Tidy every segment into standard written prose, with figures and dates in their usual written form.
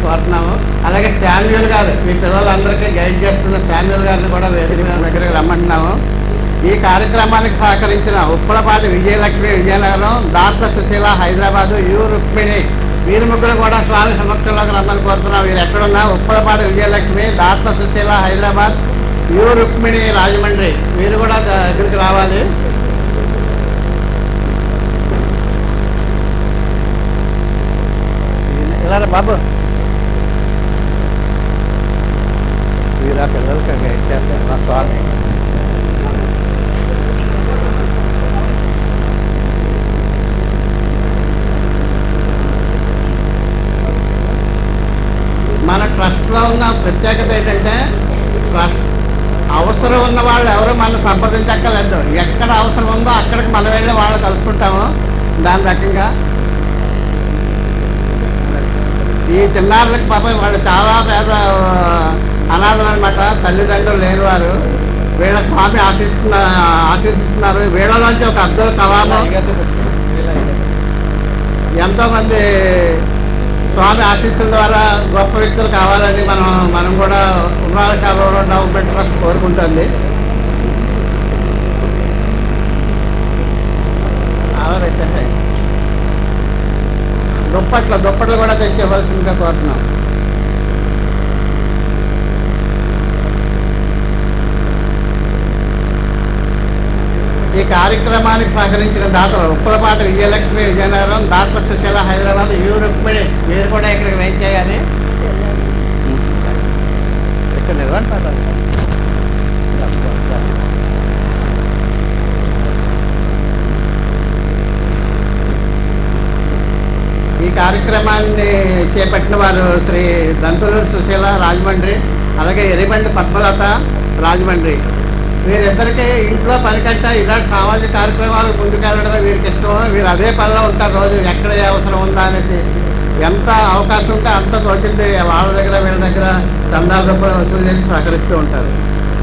కోరుతున్నాము. అలాగే శామ్యూల్ గారు మీ పిల్లలందరికీ గైడ్ చేస్తున్న శామ్యూల్ గారిని కూడా వేదిక దగ్గరికి రమ్మంటున్నాము. ఈ కార్యక్రమానికి సహకరించిన ఉప్పలపాటి విజయలక్ష్మి విజయనగరం, దాంట్ల సుశీల హైదరాబాదు, యు రుక్మిణి వీరు ముగ్గురు కూడా స్వామి సమక్షంలోకి రమ్మని కోరుతున్నాం. వీరు ఎక్కడున్నా ఉప్పలపాటి విజయలక్ష్మి, దాంట్ల సుశీల హైదరాబాద్, యు రుక్మిణి రాజమండ్రి వీరు కూడా దగ్గరికి రావాలి. ఇలా బాబు వీరా పిల్లలకి గైడ్ చేస్తారు మా స్వామి. మన ట్రస్ట్లో ఉన్న ప్రత్యేకత ఏంటంటే ట్రస్ట్ అవసరం ఉన్న వాళ్ళు ఎవరు మనం సంప్రదించక్కర్లేదు. ఎక్కడ అవసరం ఉందో అక్కడికి మనం వెళ్ళి వాళ్ళు కలుసుకుంటాము. దాని రకంగా ఈ చిన్నారులకు పాపం వాళ్ళు చాలా పేద అనాథలు అనమాట, తల్లిదండ్రులు లేనివారు. వీళ్ళ స్వామి ఆశిస్తున్నారు. వీళ్ళలోంచి ఒక అబ్దుల్ కలాం ఎంతోమంది స్వామి ఆశీస్సుల ద్వారా గొప్ప వ్యక్తులు కావాలని మనం కూడా ఉన్నారు డెవలప్మెంట్ ట్రస్ట్ కోరుకుంటుంది. దుప్పట్లు కూడా తెచ్చి ఇవ్వాల్సిందిగా కోరుతున్నాం. ఈ కార్యక్రమానికి సహకరించిన దాతలు ఉప్పలపాటి విజయలక్ష్మి విజయనగరం, దాంట్ల సుశీల హైదరాబాద్, యు రుక్మిణి మీరు కూడా ఇక్కడికి వెయిట్ చేయాలి. ఇక్కడ నిలబడి ఈ కార్యక్రమాన్ని చేపట్టిన వారు శ్రీ దంతులు సుశీల రాజమండ్రి, అలాగే ఎరిబండి పద్మలత రాజమండ్రి. వీరిద్దరికీ ఇంట్లో పని కంటే ఇలాంటి సామాజిక కార్యక్రమాలు ముందుకెళ్ళడమే వీరికి ఇష్టం. వీరు అదే పనిలో ఉంటారు. రోజు ఎక్కడ ఏ అవసరం ఉందా అనేసి ఎంత అవకాశం ఉంటే అంత తోచింది వాళ్ళ దగ్గర వీళ్ళ దగ్గర చందాల రూపాయలు వసూలు చేసి సహకరిస్తూ ఉంటారు.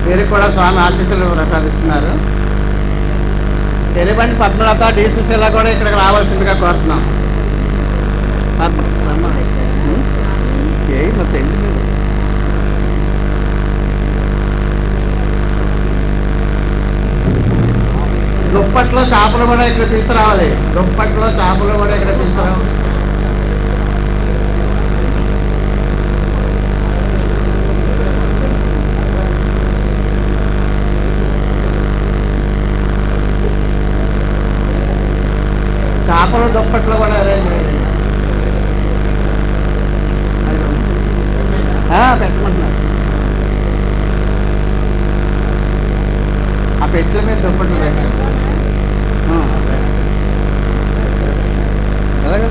వీరికి కూడా స్వామి ఆశీస్సులు ప్రసాదిస్తున్నారు. ఎరిబండి పద్మలత, డి సుశీల కూడా ఇక్కడికి రావాల్సిందిగా కోరుతున్నాం. మొత్తం దుప్పట్లో చేపలు కూడా ఇక్కడ తీసుకురావాలి. దుప్పట్లో చేపలు కూడా ఇక్కడ తీసుకురావాలి. చేపలు దుప్పట్లో కూడా అరేంజ్ చేయాలి. పెట్టమంటున్నారు. ఆ పెట్టెల మీద దుప్పట్లు పెట్టాలి. అలాగే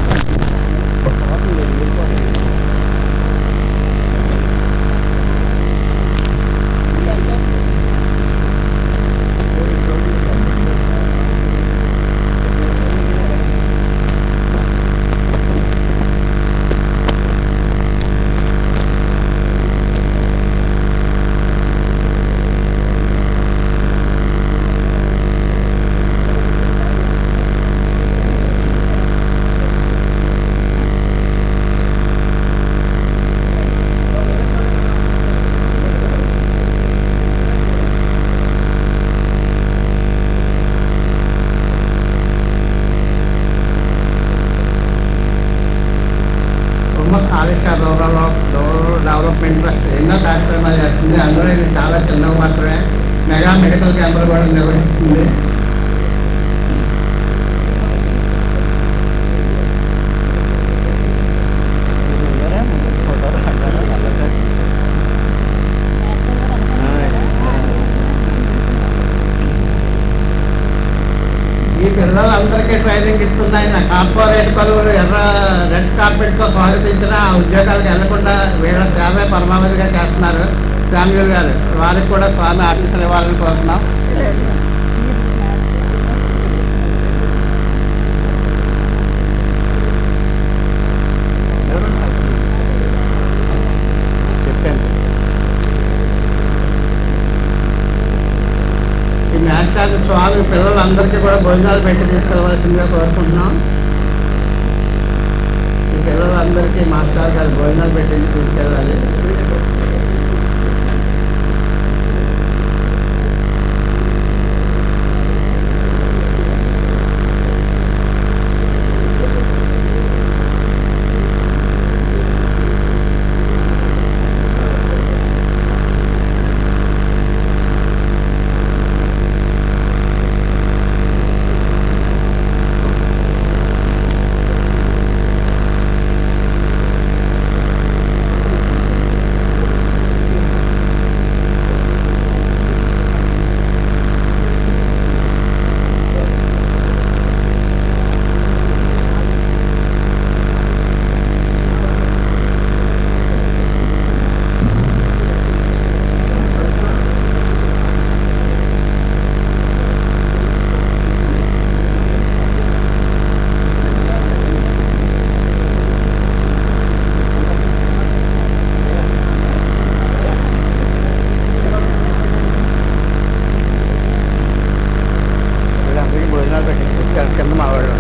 రూరల్ డెవలప్మెంట్ ట్రస్ట్ ఎన్నో కార్యక్రమాలు చేస్తుంది. అందులో ఇది చాలా చిన్నవి మాత్రమే. మెగా మెడికల్ క్యాంపులు కూడా నిర్వహిస్తుంది. ఈ పిల్లలందరికీ ట్రైనింగ్ ఇస్తున్నాయి. కార్పొరేట్ పలువురు రెడ్ కార్పెట్తో స్వాగతించిన ఆ ఉద్యోగాలకు వెళ్లకుండా వీళ్ళ సేవే పరమావధిగా చేస్తున్నారు శామ్యూల్ గారు. వారికి కూడా స్వామి ఆశీస్సులు ఇవ్వాలని కోరుతున్నాం. చెప్పండి. ఈ మ్యాస్టర్ స్వామి పిల్లలందరికీ కూడా భోజనాలు పెట్టి తీసుకెళ్ళవలసిందిగా కోరుకుంటున్నాం. ఈ పిల్లలు పిల్లలందరికీ మాస్టర్ గారు భోజనాలు పెట్టించి తీసుకెళ్ళాలి. కింద మా వాళ్ళు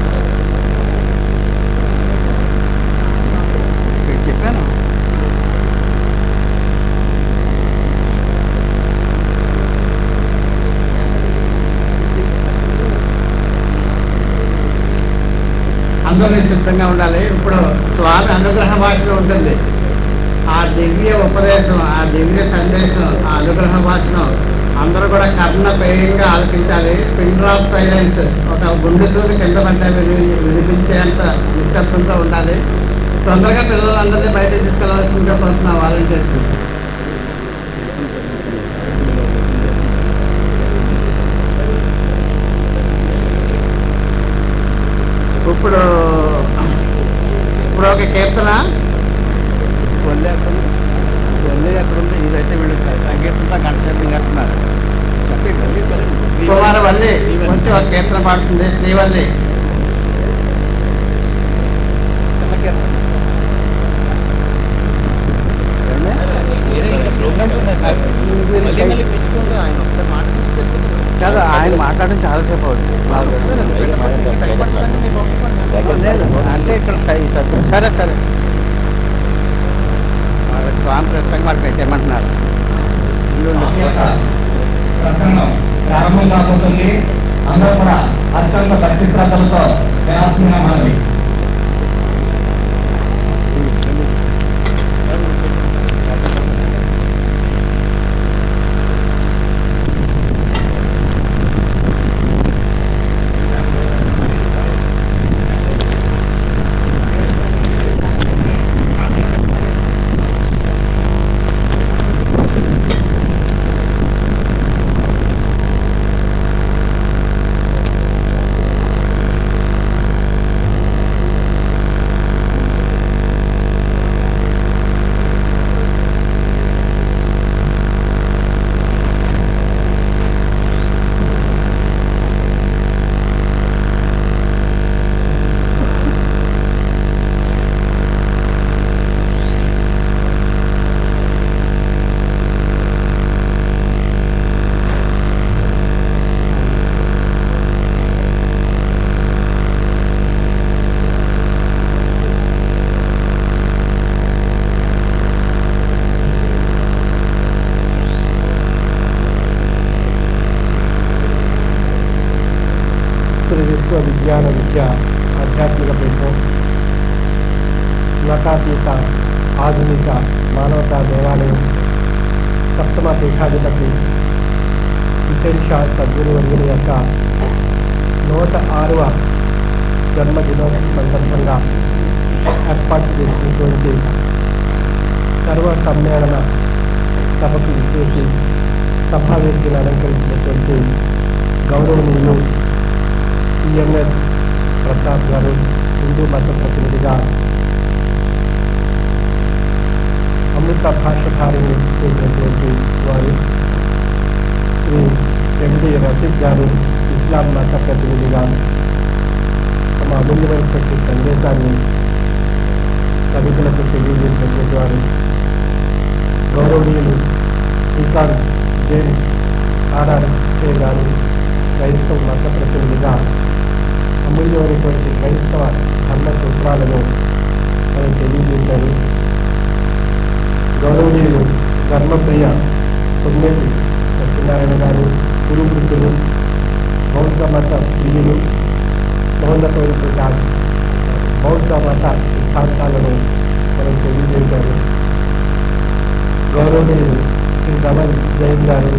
చెప్పాను. అందరూ సిద్ధంగా ఉండాలి. ఇప్పుడు స్వామి అనుగ్రహ భాషలో ఉంటుంది. ఆ దివ్య ఉపదేశం, ఆ దివ్య సందేశం, ఆ అనుగ్రహ భాషను అందరూ కూడా కర్ణపేయంగా ఆలకించాలి. పిన్ డ్రాప్ సైలెన్స్, ఒక గుండె సూది కింద పడ్డ వినిపించేంత నిశ్శబ్దంతో ఉండాలి. తొందరగా పిల్లలందరినీ బయట తీసుకెళ్ళవలసిందిగా కోరుతున్నా వాలంటీర్స్. ఇప్పుడు ఒక కీర్తన కొల్లి ఎక్కడుంది, ఇదైతే వీళ్ళు సంగీతంతో గంటసేపు చేస్తున్నారు. కుమారవల్లి వచ్చి ఒక కీర్తన పాడుతుంది. శ్రీవల్లి కాదు, ఆయన మాట్లాడడం చాలాసేపు అవుతుంది. అంటే ఇక్కడ సరే సరే స్వామి ప్రస్తుతం వాళ్ళకి పెట్టేయమంటున్నారు. ప్రసంగం ప్రారంభం కాబోతుంది. అందరూ కూడా అత్యంత భక్తి శ్రద్ధలతో వినాల్సిందిగా మనవి. విజ్ఞాన విద్య ఆధ్యాత్మిక పీఠం లోకాతీత ఆధునిక మానవతా దేవాలయం సప్తమ పీఠాధిపతి కిషన్ షా సద్గురు వర్యుల యొక్క 106వ జన్మదినోత్సవ సందర్భంగా ఏర్పాటు చేసినటువంటి సర్వ సమ్మేళన సభకు విచ్చేసి సభావేదికను అలంకరించినటువంటి గౌరవనీయులు టిఎంఎస్ ప్రతాప్ గారు, హిందూ మత ప్రతినిధిగా అమృత భాషధారిని చేసినటువంటి వారు, శ్రీ ఎండి రఫీక్ గారు ఇస్లాం మత ప్రతినిధిగా తమ అమూల్యమైనటువంటి సందేశాన్ని సభికులకు తెలియజేసినటువంటి వారు, గౌరవనీయులు శ్రీకాంత్ జేమ్స్ ఆర్ఆర్కే గారు క్రైస్తవ మత ప్రతినిధిగా అమూల్యమైనటువంటి క్రైస్తవ ధర్మ సూత్రాలను మనకు గౌరవనీయులు ధర్మప్రియ పుణ్యతి సత్యనారాయణ గారు, గురువృద్ధులు, బౌద్ధ మత ప్రియులు, మహోన్నతమైనటువంటి బౌద్ధ మత సిద్ధాంతాలను మనం తెలియజేశారు. గౌరవనీయులు శ్రీ రమణ్ జైన్ గారు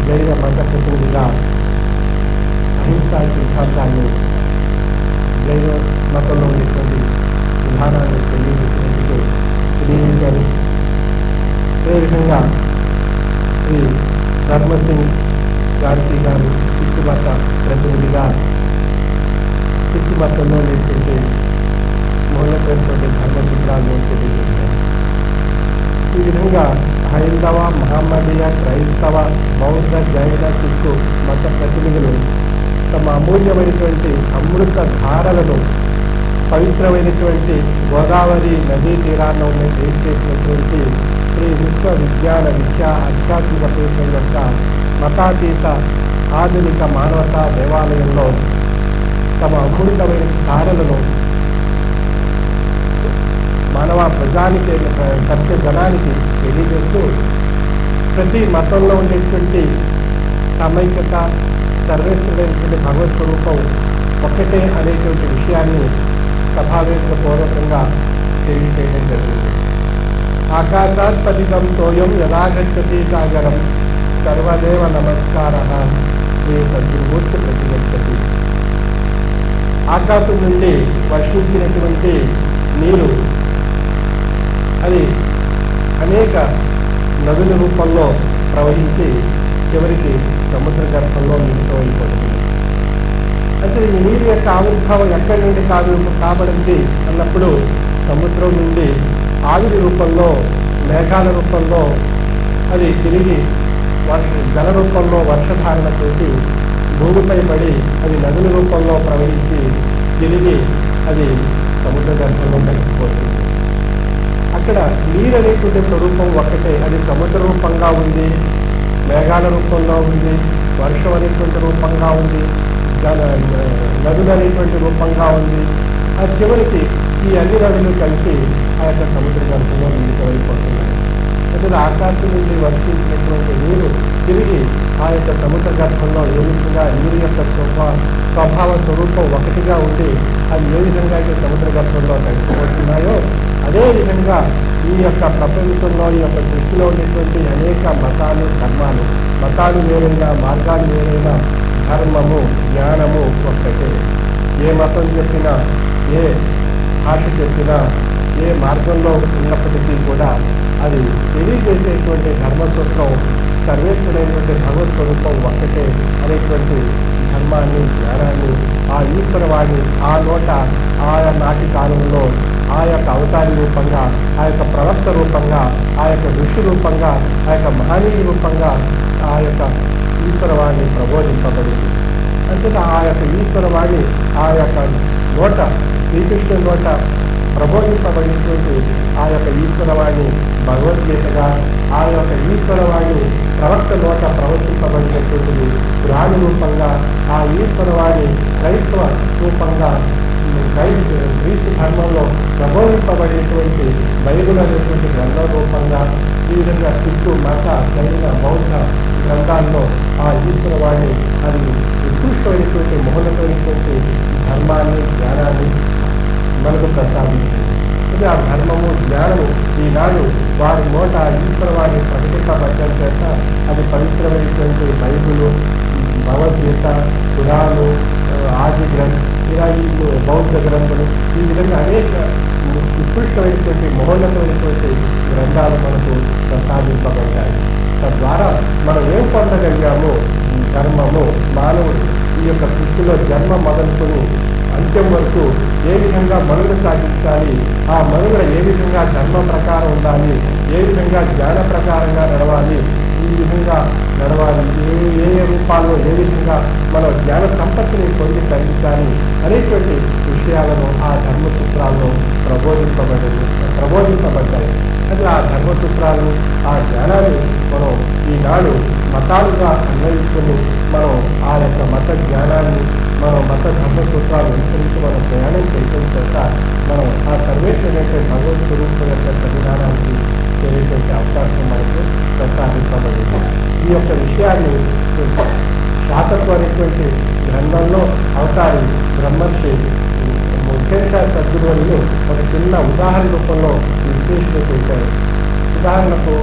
జైన మత ప్రతినిధిగా అహింసా సిద్ధాంతాన్ని, జైన మతంలో ఉన్నటువంటి విధానాన్ని తెలియజేశారు. అదేవిధంగా శ్రీ ధర్మసింగ్ గార్కి గారు సిక్కు మత ప్రతినిధిగా సిక్కు మతంలో ఉన్నటువంటి మౌనమైనటువంటి ధర్మ సూత్రాలను తెలియజేశారు. ఈ విధంగా హైందవ, మహమ్మదీయ, క్రైస్తవ, బౌద్ధ, జైన, సిక్కు మత ప్రతినిధులు తమ అమూల్యమైనటువంటి అమృత ధారలను పవిత్రమైనటువంటి గోదావరి నదీ తీరాల్లో ఏం చేసినటువంటి శ్రీ విశ్వవిజ్ఞాన విద్యా ఆధ్యాత్మిక పీఠం యొక్క మతాతీత ఆధునిక మానవతా దేవాలయంలో తమ అమృతమైన ధారలను మానవ ప్రజానికి, సత్య జనానికి తెలియజేస్తూ ప్రతి మతంలో ఉండేటువంటి సమైక్యత, సర్వేశ్వరుడైనటువంటి భగవత్ స్వరూపం ఒక్కటే అనేటువంటి విషయాన్ని సభావేశపూర్వకంగా తెలియజేయడం జరిగింది. ఆకాశాత్ పతితం తోయం యథాగచ్చతి సాగరం సర్వదేవ నమస్కార శ్రీ సద్గురుమూర్తి ప్రతిగచ్చతి. ఆకాశం నుండి వర్షించినటువంటి నీరు అది అనేక నదుల రూపంలో ప్రవహించి చివరికి సముద్ర గర్భంలో మిళితం అయిపోతుంది. అసలు ఈ నీరు యొక్క ఆవిర్భావం ఎక్కడి నుండి కాబడింది అన్నప్పుడు సముద్రం నుండి ఆవిరి రూపంలో, మేఘాల రూపంలో అది తిరిగి జల రూపంలో వర్షధారణ చేసి భూమిపై పడి అది నదుల రూపంలో ప్రవహించి తిరిగి అది సముద్ర గర్భంలో కలిసిపోతుంది. అక్కడ నీరు అనేటువంటి స్వరూపం ఒక్కటే. అది సముద్ర రూపంగా ఉంది, మేఘాల రూపంలో ఉంది, వర్షం అనేటువంటి రూపంగా ఉంది, నదులు అనేటువంటి రూపంగా ఉంది. ఆ చివరికి ఈ అన్ని నదులు కలిసి ఆ యొక్క సముద్ర గర్భంలో మిళితమైపోతున్నాయి. అంటే ఆకాశం నుండి వర్షించినటువంటి నీరు తిరిగి ఆ యొక్క సముద్ర గర్భంలో ఏ విధంగా నీరు యొక్క స్వభావ స్వరూపం ఒకటిగా ఉండి అది ఏ విధంగా అయితే సముద్ర గర్భంలో కలిసిపోతున్నాయో అదేవిధంగా ఈ యొక్క ప్రపంచంలో, ఈ యొక్క దృష్టిలో ఉండేటువంటి అనేక మతాలు, ధర్మాలు, మతాలు వేరైనా, మార్గాలు వేరైనా, ధర్మము, జ్ఞానము ఒక్కటే. ఏ మతం చెప్పినా, ఏ భాష చెప్పినా, ఏ మార్గంలో ఉన్నప్పటికీ కూడా అది తెలియజేసేటువంటి ధర్మసూత్రం సర్వేశ్వరైనటువంటి భగవత్ స్వరూపం ఒక్కటే అనేటువంటి ధర్మాన్ని, జ్ఞానాన్ని ఆ ఈశ్వరవాణి ఆ నోట ఆయా నాటి కాలంలో ఆ యొక్క అవతారి రూపంగా, ఆ యొక్క ప్రవక్త రూపంగా, ఆ యొక్క ఋషి రూపంగా, ఆ యొక్క మహనీయ రూపంగా ఆ యొక్క ఈశ్వరవాణి ప్రబోధింపబడింది. అంటే ఆ యొక్క ఈశ్వరవాణి ఆ యొక్క నోట, శ్రీకృష్ణుని నోట ప్రబోధింపబడినటువంటి ఆ యొక్క ఈశ్వరవాణి భగవద్గీతగా, ఆ యొక్క ఈశ్వరవాణి ప్రవక్త నోట ప్రవచింపబడినటువంటిది పురాణ రూపంగా, ఆ ఈశ్వరవాణి క్రైస్తవ రూపంగా క్రీస్తు ధర్మంలో ప్రబోధింపబడేటువంటి బైబిల్ అనేటువంటి గ్రంథ రూపంగా, ఈ విధంగా సిక్కు, మత, జైన, బౌద్ధ గ్రంథాల్లో ఆ ఈశ్వరవాణి అది ఉత్కృష్టమైనటువంటి మహోన్నతమైనటువంటి ధర్మాన్ని, జ్ఞానాన్ని మనకు ప్రసాదించింది. ఇది ఆ ధర్మము, జ్ఞానము ఈనాడు వారి నోట ఈశ్వరవాణి ప్రకటింపబడ్డం చేత అది పవిత్రమైనటువంటి బైబిలు, భగవద్గీత, పురాణాలు, ఆది గ్రంథం, ఇలా ఈ బౌద్ధ గ్రంథాలు, ఈ విధంగా అనేక ఉత్కృష్టమైనటువంటి మహోన్నతమైనటువంటి గ్రంథాలు మనకు ప్రసాదింపబడ్డాయి. తద్వారా మనం ఏం పొందగలిగామో ధర్మము, మానవుడు ఈ యొక్క సృష్టిలో జన్మ మొదలుకొని అంత్యం వరకు ఏ విధంగా మనుగడ సాగించాలి, ఆ మనుగడ ఏ విధంగా ధర్మ ప్రకారం ఉండాలి, ఏ విధంగా జ్ఞాన ప్రకారంగా నడవాలి, ఈ విధంగా నడవాలి, ఏ రూపాల్లో ఏ విధంగా మనం జ్ఞాన సంపత్తిని పొంది తగ్గించాలి అనేటువంటి విషయాలను ఆ ధర్మసూత్రాల్లో ప్రబోధింపబడ్డాయి. అది ఆ ధర్మసూత్రాలు, ఆ జ్ఞానాన్ని మనం ఈనాడు మతాలుగా అన్వయించుకొని మనం ఆ యొక్క మత జ్ఞానాన్ని, మనం మత ధర్మసూత్రాలు అనుసరించి మనం ప్రయాణం చేయడం చేత మనం ఆ సర్వేశ్వరుని భగవత్ స్వరూపం యొక్క సన్నిధానానికి చేరేటువంటి ఈ యొక్క విషయాన్ని శాతత్వ అనేటువంటి గ్రంథంలో అవతారి బ్రహ్మర్షి ముఖ్యంగా సద్గురువులు ఒక చిన్న ఉదాహరణ రూపంలో విశ్లేషణ చేశారు. ఉదాహరణకు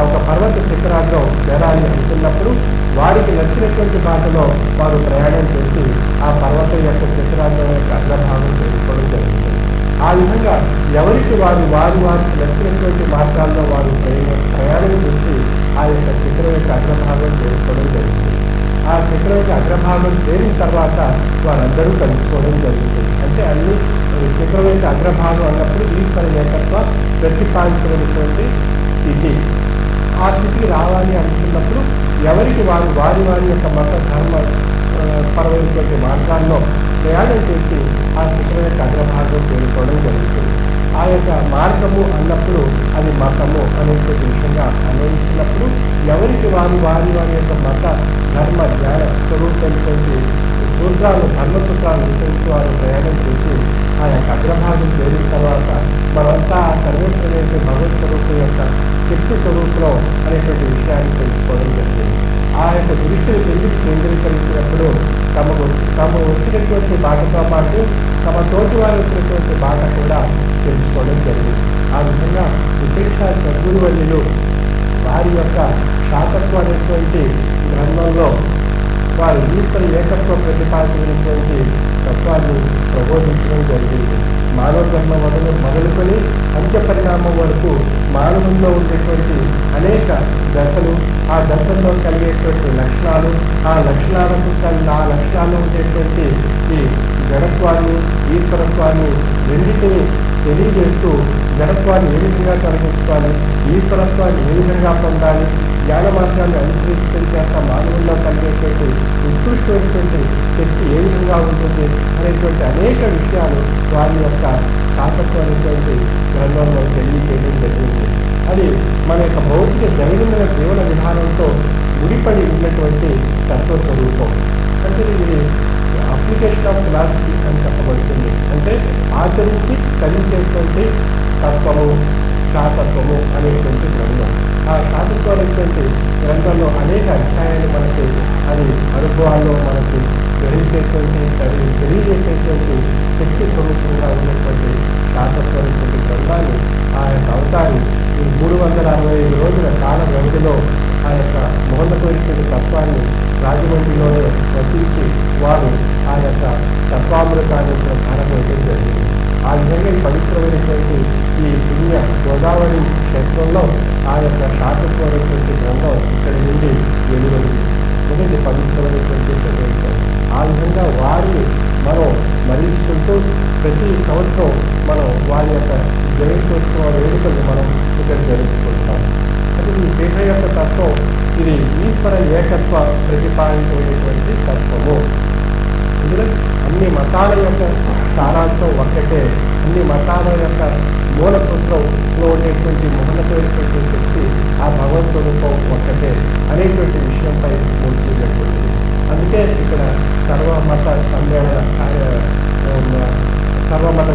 ఒక పర్వత శిఖరాల్లో జరాన్ని అనుకున్నప్పుడు వారికి నచ్చినటువంటి బాటలో వారు ప్రయాణం చేసి ఆ పర్వతం యొక్క శిఖరాల్లో యొక్క అగ్రభాగం చేరుకోవడం జరుగుతుంది. ఆ విధంగా ఎవరికి వారికి నచ్చినటువంటి మార్గాల్లో వారు ప్రయాణం చేసి ఆ యొక్క శిఖరం యొక్క అగ్రభాగం చేరుకోవడం జరుగుతుంది. ఆ శిఖరం యొక్క అగ్రభాగం చేరిన తర్వాత వారందరూ కలుసుకోవడం జరుగుతుంది. అంటే అన్ని శిఖరం యొక్క అగ్రభాగం అన్నప్పుడు ఈశ్వర ఏకత్వ ప్రతిపాదించినటువంటి స్థితి. ఆ స్థితికి రావాలి అనుకున్నప్పుడు ఎవరికి వారి యొక్క మత ధర్మ పరమైనటువంటి మార్గాల్లో ప్రయాణం చేసి ఆ శిఖరం యొక్క అగ్రభాగం చేరుకోవడం జరుగుతుంది. ఆ యొక్క మార్గము అన్నప్పుడు అది మతము అనేటువంటి విషయంగా అన్వయించినప్పుడు ఎవరికి వారి యొక్క మత ధర్మ జ్ఞాన స్వరూపమైనటువంటి సూత్రాలు ధర్మసూత్రాలు అనుసరించి వారు ప్రయాణం చేసి ఆ యొక్క అగ్రభాగం చేరిన తర్వాత మనంతా ఆ సర్వేశ్వరుడు భగవత్ స్వరూపం యొక్క శక్తి స్వరూపంలో అనేటువంటి విషయాన్ని తెలుసుకోవడం జరిగింది. ఆ యొక్క దృష్టిని ఎందుకు కేంద్రీకరించినప్పుడు తమ వచ్చినటువంటి బాటతో పాటు తమ తోటి వారు వచ్చినటువంటి బాట కూడా తెలుసుకోవడం జరిగింది. ఆ విధంగా విశేష సద్గురువర్యులు వారి యొక్క శాతత్వ అనేటువంటి గ్రంథంలో వారు ఈశ్వర ఏకత్వం ప్రతిపాదించినటువంటి తత్వాన్ని ప్రబోధించడం జరిగింది. మానవ జన్మ మొదలుకొని అంత్య పరిణామం వరకు మానవుల్లో ఉండేటువంటి అనేక దశలు, ఆ దశల్లో కలిగేటువంటి లక్షణాలు, ఆ లక్షణాల్లో ఉండేటువంటి ఈ జడత్వాన్ని ఈశ్వరత్వాన్ని రెండింటిని తెలియజేస్తూ జడత్వాన్ని ఏ విధంగా తొలగించుకోవాలి, ఈశ్వరత్వాన్ని ఏ విధంగా పొందాలి, జ్ఞాన మార్గాన్ని అనుసరించడం చేత మానవుల్లో కలిగేటువంటి ఉత్కృష్టమైనటువంటి శక్తి ఏ విధంగా ఉంటుంది అనేటువంటి అనేక విషయాలు వారి యొక్క శాతత్వం అనేటువంటి గ్రంథంలో తెలియజేయడం జరిగింది. అది మన యొక్క భౌతిక దైనందిన జీవన విధానంతో ముడిపడి ఉన్నటువంటి తత్వస్వరూపం. అంటే ఇది అప్లికేషన్ ఆఫ్ ఫిలాసఫీ అని చెప్పబడుతుంది. అంటే ఆచరించి కలిగించేటువంటి తత్వము శాతత్వము అనేటువంటి గ్రంథం. ఆ శాతత్వం అనేటువంటి గ్రంథంలో అనేక అధ్యాయాలు మనకి అది అనుభవాల్లో మనకి గ్రహించేటువంటి తెలియజేసేటువంటి శక్తి స్వరూపంగా ఉన్నటువంటి శాతత్వం అనేటువంటి గ్రంథాన్ని ఆ యొక్క అవతారి ఈ 365 రోజుల కాల వ్యవధిలో ఆ యొక్క మహోన్నతమైనటువంటి తత్వాన్ని రాజమండ్రిలోనే వసించి వారు ఆ యొక్క తత్వామృతాన్ని ధారపోయడం జరిగింది. ఆ విధంగా ఈ పవిత్రమైనటువంటి ఈ పుణ్య గోదావరి క్షేత్రంలో ఆ యొక్క శాతత్వమైనటువంటి గ్రంథం ఇక్కడి నుండి వెలువడింది. ఎందుకంటే పవిత్రమైనటువంటి ప్రదేశం. ఆ విధంగా వారిని మనం స్మరించుకుంటూ ప్రతి సంవత్సరం మనం వారి యొక్క జయంత్యోత్సవ వేడుకలు మనం ఇక్కడ జరుపుకుంటాం. అంటే ఈ పీఠ యొక్క తత్వం ఇది ఈశ్వర ఏకత్వ ప్రతిపాదించబడినటువంటి తత్వము. ఇందులో అన్ని మతాల యొక్క సారాంశం ఒక్కటే, అన్ని మతాల యొక్క మూల సూత్రంలో ఉండేటువంటి మహోన్నతమైనటువంటి శక్తి ఆ భగవత్ స్వరూపం ఒక్కటే అనేటువంటి విషయంపై మోసుకున్నటువంటిది. అందుకే ఇక్కడ సర్వమత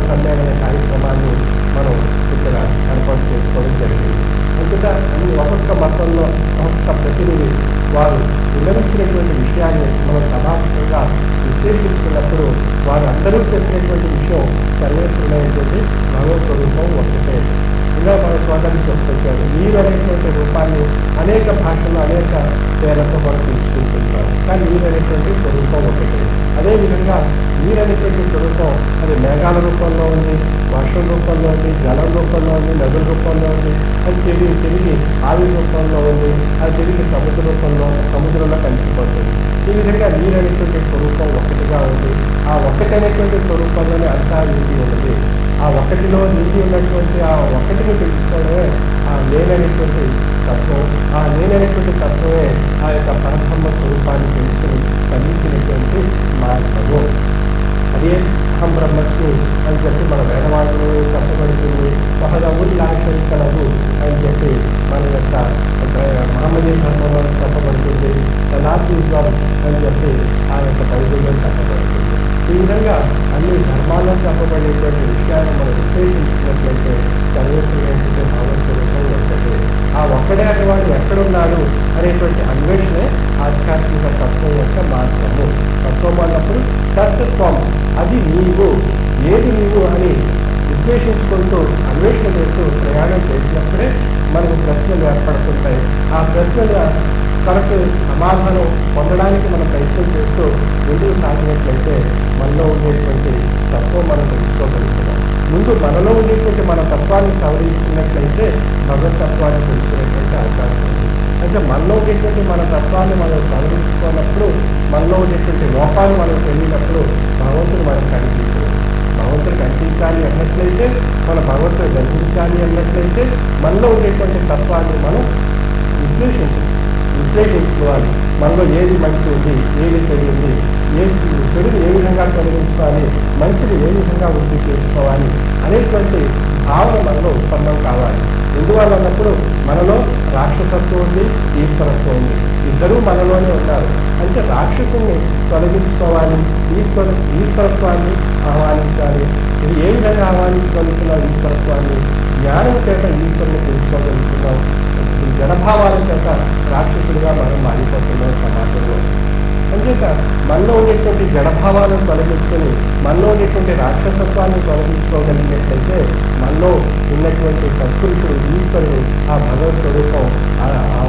సమ్మేళన కార్యక్రమాన్ని మనం ఇక్కడ ఏర్పాటు చేసుకోవడం జరిగింది. అందుకే అన్ని ఒక్కొక్క మతంలో ఒక్కొక్క ప్రతినిధి వారు వివరించినటువంటి విషయాన్ని మనం సభాముఖంగా విశ్లేషించుకున్నప్పుడు వారు అందరూ చెప్పినటువంటి విషయం సర్వేశ్వరుడైనటువంటి భగవత్ స్వరూపం ఒకటే. ఇలా మన స్వాగతం చెప్పుకొచ్చారు. నీరు అనేటువంటి రూపాన్ని అనేక భాషల్లో అనేక పేర్లతో మనం తీసుకుంటుంటారు. కానీ నీరు అనేటువంటి స్వరూపం ఒకటే. అదేవిధంగా నీరు అనేటువంటి స్వరూపం అది మేఘాల రూపంలో ఉంది, వర్షం రూపంలో ఉంది, జలం రూపంలో ఉంది, నదుల రూపంలో ఉంది, అది తిరిగి ఆవిరి రూపంలో ఉంది, అది తిరిగి సముద్రంలో కలిసిపోతుంది. ఈ విధంగా నీరు అనేటువంటి స్వరూపం ఒకటిగా ఉంది. ఆ ఒక్కటి అనేటువంటి స్వరూపంలోనే అంతా నిండి ఉన్నది. ఆ ఒక్కటిలో నిండి ఉన్నటువంటి ఆ ఒక్కటిని తెలుసుకోవడమే ఆ నేననేటువంటి తత్వం. ఆ నేననేటువంటి తత్వమే ఆ యొక్క పరబ్రహ్మ స్వరూపాన్ని తెలుసుకుని స్పందించినటువంటి మార్గము. అదే అహం బ్రహ్మస్మి అని చెప్పి మన వేదవాదులు చెప్పబడుతుంది. మహదవుల్లాశరికలదు అని చెప్పి మన యొక్క మహమ్మదీ ధర్మంలో చెప్పబడుతుంది. నాథీశ్వరం అని చెప్పి ఆ యొక్క బైబిల్లో చెప్పబడుతుంది. ఈ విధంగా అన్ని ధర్మాల్లో చెప్పబడేటువంటి విషయాన్ని మనం విశ్లేషించినట్లయితే సర్వేశ్వరుడైనటువంటి భావస్వరూపం ఒక్కటే. ఆ ఒక్కడే అనేవాడు ఎక్కడ ఎక్కడున్నాడు అనేటువంటి అన్వేషణే ఆధ్యాత్మిక తత్వం యొక్క మార్గము. తత్వం అన్నప్పుడు తత్వం, అది నీవు, ఏది నీవు అని విశ్లేషించుకుంటూ అన్వేషణ చేస్తూ ప్రయాణం చేసినప్పుడే మనకు ప్రశ్నలు ఏర్పడుతుంటాయి. ఆ ప్రశ్నల కరెక్ట్ సమాధానం పొందడానికి మనం ప్రయత్నం చేస్తూ ముందుకు సాగినట్లయితే మనలో ఉండేటువంటి తత్వం మనం తెలుసుకోగలుగుతున్నాం. ముందు మనలో ఉండేటువంటి మన తత్వాన్ని సవరించుకున్నట్లయితే భగవతత్వాన్ని తెలుసుకునేటువంటి అవకాశం ఉంది. అంటే మనలో ఉండేటువంటి మన తత్వాన్ని మనం సవరించుకున్నప్పుడు, మనలో ఉండేటువంటి లోపాలు మనం తెలియనప్పుడు భగవంతుడు మనకు కనిపించదు. భగవంతుడు కనిపించాలి అన్నట్లయితే, మన భగవంతుడు దర్శించాలి అన్నట్లయితే మనలో ఉండేటువంటి తత్వాన్ని మనం విశ్లేషించుకోవాలి. మనలో ఏది మంచి ఉంది, ఏది చెడు ఉంది, చెడుని ఏ విధంగా తొలగించుకోవాలి, మంచిని ఏ విధంగా వృద్ధి చేసుకోవాలి అనేటువంటి భావన మనలో ఉత్పన్నం కావాలి. ఎందువల్ల అన్నప్పుడు మనలో రాక్షసత్వం ఉంది, ఈశ్వరత్వం ఉంది, ఇద్దరూ మనలోనే ఉన్నారు. అంటే రాక్షసుని తొలగించుకోవాలి, ఈశ్వరత్వాన్ని ఆహ్వానించాలి. ఇది ఏ విధంగా ఆహ్వానించగలుగుతున్నాం? ఈశ్వరత్వాన్ని జ్ఞానం చేత ఈశ్వరుని తెలుసుకోగలుగుతున్నాం. జనభావాల చేత రాక్షసులుగా మనం మారిపోతున్నాం సమాజంలో. అంచేత మనలో ఉండేటువంటి జడభావాలను తొలగించుకొని మనలో ఉండేటువంటి రాక్షసత్వాన్ని తొలగించుకోగలిగినట్లయితే మనలో ఉన్నటువంటి సత్పురుషుడు ఈశ్వరుడు, ఆ భగవత్ స్వరూపం,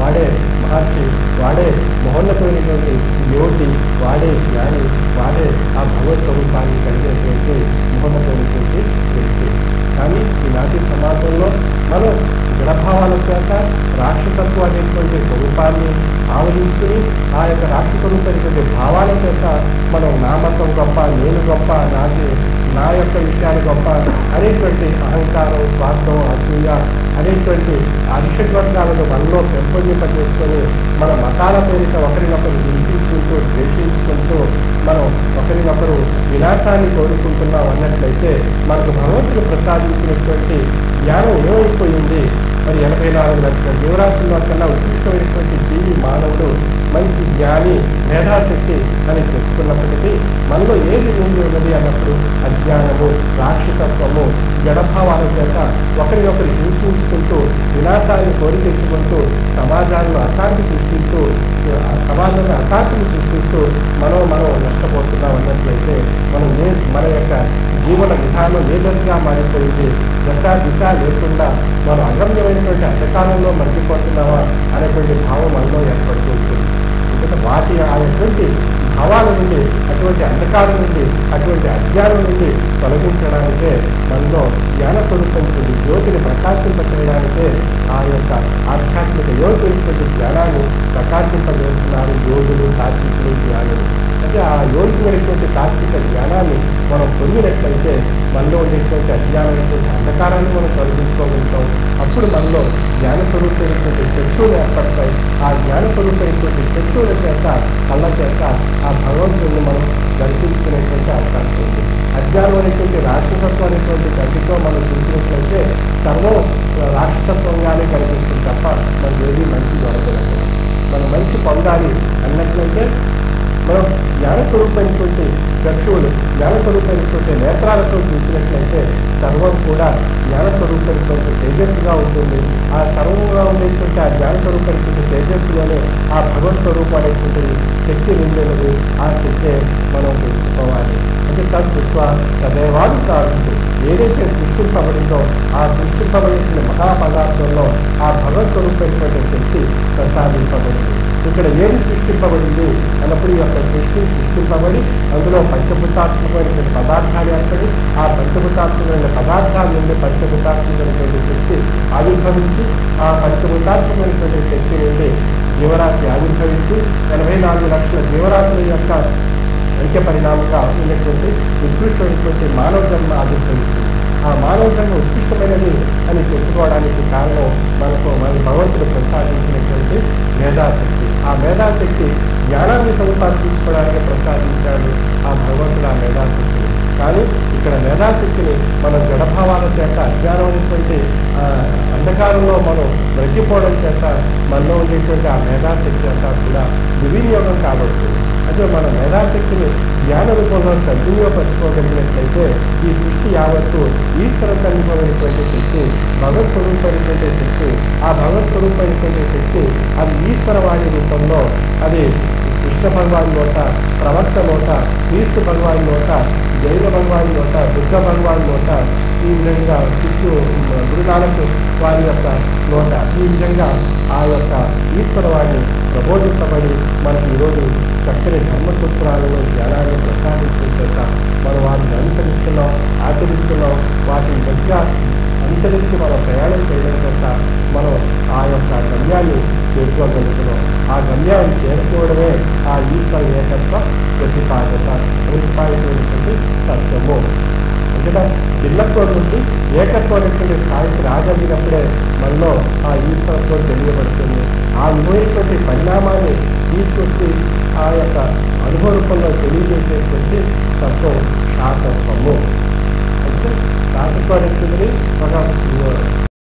వాడే మహర్షి, వాడే మహోన్నతమైనటువంటి యోగి, వాడే జ్ఞాని, వాడే ఆ భగవత్ స్వరూపాన్ని కలిగేటువంటి మహోన్నతమైనటువంటి వ్యక్తి. కానీ ఈనాటి సమాజంలో మనం జడభావాల చేత రాక్షసత్వం అనేటువంటి స్వరూపాన్ని ఆవరించుకుని ఆ యొక్క రాక్షసమైనటువంటి భావాల చేత మనం నా మతం గొప్ప, నేను గొప్ప, నా యొక్క విషయాలు గొప్ప అనేటువంటి అహంకారం, స్వార్థం, అసూయ అనేటువంటి అరిషడ్వర్గాలను మనలో పెంపొందింపజేసుకొని మన మతాల పేరిట ఒకరినొకరు హింసించుకుంటూ, ద్వేషించుకుంటూ మనం ఒకరినొకరు వినాశాన్ని కోరుకుంటున్నాం అన్నట్లయితే మనకు భగవంతుడు ప్రసాదించినటువంటి జ్ఞానం ఏమైపోయింది? మరి 84 లక్షల జీవరాశుల కన్నా ఉత్కృష్టమైనటువంటి జీవి మానవుడు మంచి జ్ఞాని, మేధాశక్తి అని చెప్పుకున్నప్పటికీ మనలో ఏది నిండి ఉన్నది అన్నప్పుడు అజ్ఞానము, రాక్షసత్వము, జడభావాల చేత ఒకరినొకరు హింసించుకుంటూ, వినాశాన్ని కోరికెచ్చుకుంటూ, సమాజాలను అశాంతి సృష్టిస్తూ, సమాజంలో అశాంతిని సృష్టిస్తూ మనం నష్టపోతున్నాం అన్నట్లయితే మన యొక్క జీవన విధానం ఏ దశగా మారిపోయింది? దిశ లేకుండా మనం అగమ్యమైనటువంటి అంధకారంలో మర్చిపోతున్నావా అనేటువంటి భావం మనలో ఏర్పడుతూ ఉంటుంది. ఎందుకంటే వాటి ఆయనటువంటి భావాల నుండి, అటువంటి అంధకారం నుండి, అటువంటి అజ్ఞానం నుండి తొలగించడానికే మనలో జ్ఞాన స్వరూపమైనటువంటి జ్యోతిని ప్రకాశింపచేయడానికే ఆ యొక్క ఆధ్యాత్మిక యోగిటువంటి జ్ఞానాన్ని ప్రకాశింపజేస్తున్నారు యోగులు, తాత్వికులు, జ్ఞానులు. అంటే ఆ యోగికమైనటువంటి తాత్విక జ్ఞానాన్ని మనం పొందినట్లయితే మనలో ఉండేటువంటి అజ్ఞానమైనటువంటి అంధకారాన్ని మనం తొలగించుకోగలుగుతాం. అప్పుడు మనలో జ్ఞానస్వరూపమైనటువంటి చక్షువులు ఏర్పడతాయి. ఆ జ్ఞానస్వరూపమైనటువంటి చక్షువుల చేత, కళ్ళ చేత ఆ భగవంతుడిని మనం దర్శించుకునేటువంటి అవకాశం ఉంది. అజ్ఞానం అనేటువంటి రాక్షసత్వం అనేటువంటి గట్టితో మనం చూసినట్లయితే సర్వం రాక్షసత్వంగానే కనిపిస్తుంది తప్ప మనకి ఏది మంచి దొరకలేదు. మనం మంచి పొందాలి అన్నట్లయితే మనం జ్ఞానస్వరూపమైనటువంటి చక్షువులు, జ్ఞానస్వరూపమైనటువంటి నేత్రాలతో చూసినట్లయితే సర్వం కూడా జ్ఞానస్వరూపమైనటువంటి తేజస్సుగా ఉంటుంది. ఆ సర్వంగా ఉండేటువంటి ఆ జ్ఞానస్వరూపమైనటువంటి తేజస్సులోనే ఆ భగవత్ స్వరూపం అనేటువంటి శక్తి నిండినది. ఆ శక్తే మనం తెలుసుకోవాలి. అంటే తదేవాలు కాదు, ఏదైతే సృష్టింపబడిందో ఆ సృష్టింపబడిన మహాపదార్థంలో ఆ భగవత్ స్వరూపమైనటువంటి శక్తి ప్రసాదింపబడింది. ఇక్కడ ఏది సృష్టింపబడింది అన్నప్పుడు ఈ యొక్క సృష్టింపబడి అందులో పంచభూతాత్మకమైనటువంటి పదార్థాలు ఏర్పడి ఆ పంచభూతాత్మకమైన పదార్థాల నుండి పంచభూతాత్మకమైనటువంటి శక్తి ఆవిర్భవించి ఆ పంచభూతాత్మకమైనటువంటి శక్తి నుండి జీవరాశి ఆవిర్భవించి 84 లక్షల జీవరాశుల యొక్క ఐక్య పరిణామంగా ఉన్నటువంటి ఉత్కృష్టమైనటువంటి మానవ జన్మ ఆవిర్భవించింది. ఆ మానవ జన్మ ఉత్కృష్టమైనది అని చెప్పుకోవడానికి కారణం మన భగవంతుడు ప్రసాదించినటువంటి మేధాశక్తి. ఆ మేధాశక్తి జ్ఞానాన్ని సముపార్జించుకోవడానికి ప్రసాదించాడు ఆ భగవంతుడు ఆ మేధాశక్తిని. కానీ ఇక్కడ మేధాశక్తిని మనం జడభావాల చేత అజ్ఞానమైనటువంటి అంధకారంలో మనం తగ్గిపోవడం చేత మనలో ఉండేటువంటి ఆ మేధాశక్తి అంతా కూడా దుర్వినియోగం కాబడుతుంది. అదే మన మేధాశక్తిని జ్ఞాన రూపంలో సద్వినియోగపరచుకోగలిగినట్లయితే ఈ సృష్టి యావత్తు ఈశ్వర సన్నిధమైనటువంటి శక్తి, భగవత్ స్వరూపమైనటువంటి శక్తి, ఆ భగవత్ స్వరూపమైనటువంటి శక్తి అది ఈశ్వరవాణి రూపంలో అది కృష్ణ భగవాన్ నోట, ప్రవక్త నోట, క్రీస్తు భగవాన్ నోట, జైన భగవాన్ నోట, బుద్ధ భగవాన్ నోట, ఈ విధంగా గురునానక్ వారి యొక్క నోట ఈ విధంగా ఆ యొక్క ఈశ్వరవాణి ప్రబోధించబడి మనకి ఈరోజు చక్కని ధర్మసూత్రాలను జ్ఞానాన్ని ప్రసాదించిన చేత మనం వాటిని అనుసరిస్తున్నాం, ఆచరిస్తున్నాం. వాటిని దశగా అనుసరించి మనం ప్రయాణం చేయడం చేత మనం ఆ యొక్క గమ్యాన్ని చేరుకోగలుగుతున్నాం. ఆ గమ్యాన్ని చేరుకోవడమే ఆ ఈశ్వర ఏకత్వ ప్రతిపాదితమైనటువంటి సత్యము. అంతేగా భిన్నత్వం నుండి ఏకత్వం అనేటువంటి స్థాయికి రాగలిగినప్పుడే మనలో ఆ ఈశ్వరత్వం తెలియబడుతుంది. ఆ విధమైనటువంటి పరిణామాన్ని తీసుకొచ్చి ఆ యొక్క అనుభవ రూపంలో తెలియజేసేటువంటి తత్వం శాతత్వము. అంటే శాతత్వం అనేటువంటిది ఒక